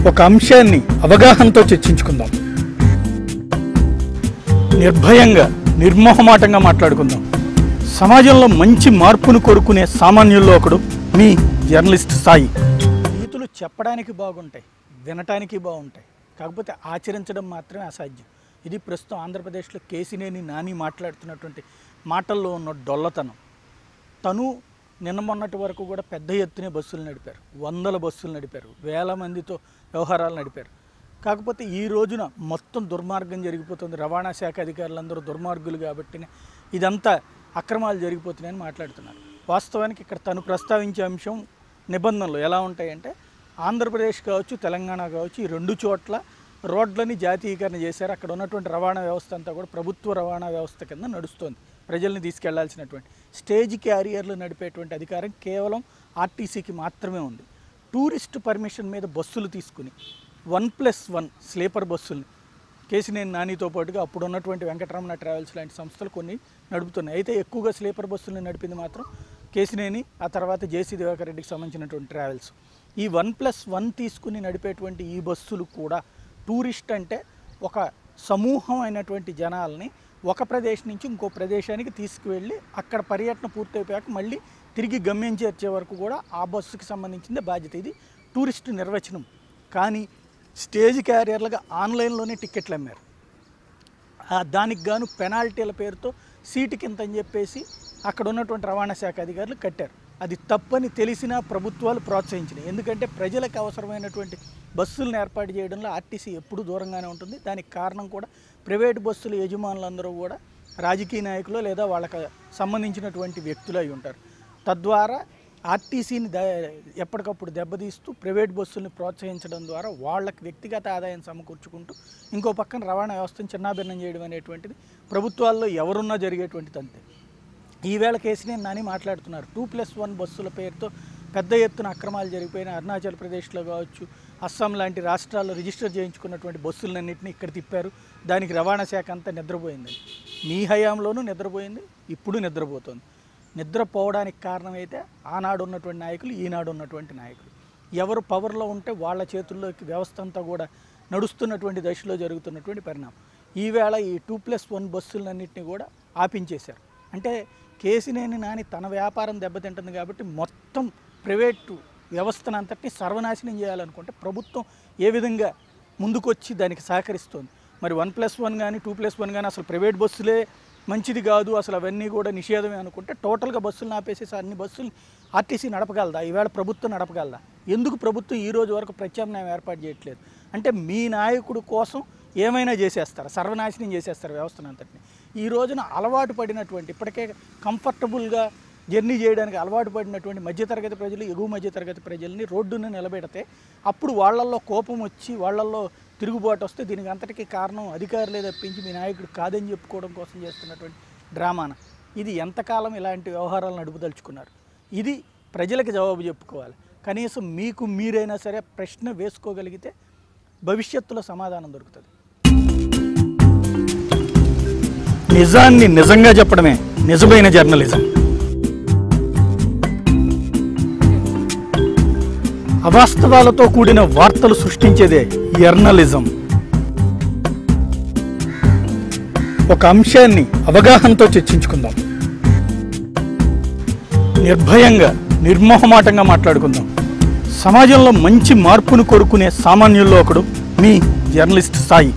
ఒక అంశాన్ని అవగాహనతో చర్చించుకుందాం. నిర్భయంగా, నిర్మోహమాటంగా మాట్లాడుకుందాం. సమాజంలో మంచి మార్పును కోరుకునే సామాన్యుల్లో ఒకడు మీ జర్నలిస్ట్ సాయి. నీతులు చెప్పడానికి బాగుంటాయి, వినటానికి బాగుంటాయి, కాకపోతే ఆచరించడం మాత్రమే అసాధ్యం. ఇది ప్రస్తుతం ఆంధ్రప్రదేశ్లో కేసినేని నాని మాట్లాడుతున్నటువంటి మాటల్లో ఉన్న డొల్లతనం. తను నిన్న మొన్నటి వరకు కూడా పెద్ద ఎత్తునే బస్సులు నడిపారు, వందల బస్సులు నడిపారు, వేల మందితో వ్యవహారాలు నడిపారు. కాకపోతే ఈ రోజున మొత్తం దుర్మార్గం జరిగిపోతుంది. రవాణా శాఖ అధికారులందరూ దుర్మార్గులు కాబట్టి ఇదంతా అక్రమాలు జరిగిపోతున్నాయని మాట్లాడుతున్నారు. వాస్తవానికి ఇక్కడ తను ప్రస్తావించే అంశం నిబంధనలు ఎలా ఉంటాయంటే, ఆంధ్రప్రదేశ్ కావచ్చు, తెలంగాణ కావచ్చు, ఈ రెండు చోట్ల రోడ్లని జాతీయకరణ చేశారు. అక్కడ ఉన్నటువంటి రవాణా వ్యవస్థ అంతా కూడా ప్రభుత్వ రవాణా వ్యవస్థ కింద నడుస్తుంది. ప్రజల్ని తీసుకెళ్లాల్సినటువంటి స్టేజ్ క్యారియర్లు నడిపేటువంటి అధికారం కేవలం ఆర్టీసీకి మాత్రమే ఉంది. టూరిస్ట్ పర్మిషన్ మీద బస్సులు తీసుకుని 1+1 స్లీపర్ బస్సుల్ని కేసినేని నానితో పాటుగా అప్పుడు ఉన్నటువంటి వెంకటరమణ ట్రావెల్స్ లాంటి సంస్థలు కొన్ని నడుపుతున్నాయి. అయితే ఎక్కువగా స్లీపర్ బస్సుల్ని నడిపింది మాత్రం కేసినేని, ఆ తర్వాత జేసీ దివాకర్ రెడ్డికి సంబంధించినటువంటి ట్రావెల్స్. ఈ 1+1 తీసుకుని నడిపేటువంటి ఈ బస్సులు కూడా టూరిస్ట్ అంటే ఒక సమూహం అయినటువంటి జనాల్ని ఒక ప్రదేశం నుంచి ఇంకో ప్రదేశానికి తీసుకువెళ్ళి అక్కడ పర్యటన పూర్తయిపోయాక మళ్ళీ తిరిగి గమ్యం చేర్చే వరకు కూడా ఆ బస్సుకి సంబంధించిందే బాధ్యత. ఇది టూరిస్టు నిర్వచనం. కానీ స్టేజ్ క్యారియర్లుగా ఆన్లైన్లోనే టిక్కెట్లు అమ్మారు. దానికి గాను పెనాల్టీల పేరుతో సీటుకి ఇంత అని చెప్పేసి అక్కడ ఉన్నటువంటి రవాణా శాఖ అధికారులు కట్టారు. అది తప్పని తెలిసినా ప్రభుత్వాలు ప్రోత్సహించినాయి. ఎందుకంటే ప్రజలకు అవసరమైనటువంటి బస్సులను ఏర్పాటు చేయడంలో ఆర్టీసీ ఎప్పుడూ దూరంగానే ఉంటుంది. దానికి కారణం కూడా ప్రైవేటు బస్సుల యజమానులందరూ కూడా రాజకీయ నాయకులు లేదా వాళ్ళకి సంబంధించినటువంటి వ్యక్తులు అయి ఉంటారు. తద్వారా ఆర్టీసీని ఎప్పటికప్పుడు దెబ్బతీస్తూ ప్రైవేట్ బస్సుల్ని ప్రోత్సహించడం ద్వారా వాళ్ళకి వ్యక్తిగత ఆదాయం సమకూర్చుకుంటూ ఇంకో పక్కన రవాణా వ్యవస్థను చిన్నాభిన్నం చేయడం అనేటువంటిది ప్రభుత్వాల్లో ఎవరున్నా జరిగేటువంటిది అంతే. ఈవేళ కేసినేని నాని మాట్లాడుతున్నారు. 2+1 బస్సుల పేరుతో పెద్ద ఎత్తున అక్రమాలు జరిగిపోయిన అరుణాచల్ ప్రదేశ్లో కావచ్చు, అస్సాం లాంటి రాష్ట్రాల్లో రిజిస్టర్ చేయించుకున్నటువంటి బస్సులన్నింటినీ ఇక్కడ తిప్పారు. దానికి రవాణా శాఖ అంతా నిద్రపోయింది. మీ హయాంలోనూ నిద్రపోయింది, ఇప్పుడు నిద్రపోతుంది. నిద్రపోవడానికి కారణమైతే ఆనాడు ఉన్నటువంటి నాయకులు, ఈనాడు ఉన్నటువంటి నాయకులు. ఎవరు పవర్లో ఉంటే వాళ్ళ చేతుల్లోకి వ్యవస్థ అంతా కూడా నడుస్తున్నటువంటి దశలో జరుగుతున్నటువంటి పరిణామం. ఈవేళ ఈ 2+1 బస్సులన్నింటినీ కూడా ఆపించేశారు. అంటే కేసినేని నాని తన వ్యాపారం దెబ్బతింటుంది కాబట్టి మొత్తం ప్రైవేటు వ్యవస్థను అంతటినీ సర్వనాశనం చేయాలనుకుంటే ప్రభుత్వం ఏ విధంగా ముందుకొచ్చి దానికి సహకరిస్తుంది? మరి 1+1 కానీ 2+1 కానీ అసలు ప్రైవేట్ బస్సులే మంచిది కాదు, అసలు అవన్నీ కూడా నిషేధమే అనుకుంటే టోటల్గా బస్సులను ఆపేసేసి అన్ని బస్సులు ఆర్టీసీ నడపగలదా? ఈవేళ ప్రభుత్వం నడపగలదా? ఎందుకు ప్రభుత్వం ఈ రోజు వరకు ప్రత్యామ్నాయం ఏర్పాటు చేయట్లేదు? అంటే మీ నాయకుడు కోసం ఏమైనా చేసేస్తారు, సర్వనాశనం చేసేస్తారు వ్యవస్థను అంతటిని. ఈ రోజున అలవాటు పడినటువంటి, ఇప్పటికే కంఫర్టబుల్గా జర్నీ చేయడానికి అలవాటు పడినటువంటి మధ్యతరగతి ప్రజలు, ఎగువ మధ్యతరగతి ప్రజల్ని రోడ్డును నిలబెడితే అప్పుడు వాళ్ళల్లో కోపం వచ్చి వాళ్ళల్లో తిరుగుబాటు వస్తే దీనికి అంతటికీ కారణం అధికారులే తప్పించి మీ నాయకుడు కాదని చెప్పుకోవడం కోసం చేస్తున్నటువంటి డ్రామాన. ఇది ఎంతకాలం ఇలాంటి వ్యవహారాలు నడుపుదలుచుకున్నారు? ఇది ప్రజలకు జవాబు చెప్పుకోవాలి. కనీసం మీకు మీరైనా సరే ప్రశ్న వేసుకోగలిగితే భవిష్యత్తులో సమాధానం దొరుకుతుంది. నిజాన్ని నిజంగా చెప్పడమే నిజమైన జర్నలిజం. అవాస్తవాలతో కూడిన వార్తలు సృష్టించేదే జర్నలిజం. ఒక అంశాన్ని అవగాహనతో చర్చించుకుందాం. నిర్భయంగా, నిర్మోహమాటంగా మాట్లాడుకుందాం. సమాజంలో మంచి మార్పును కోరుకునే సామాన్యుల్లో ఒకడు మీ జర్నలిస్ట్ సాయి.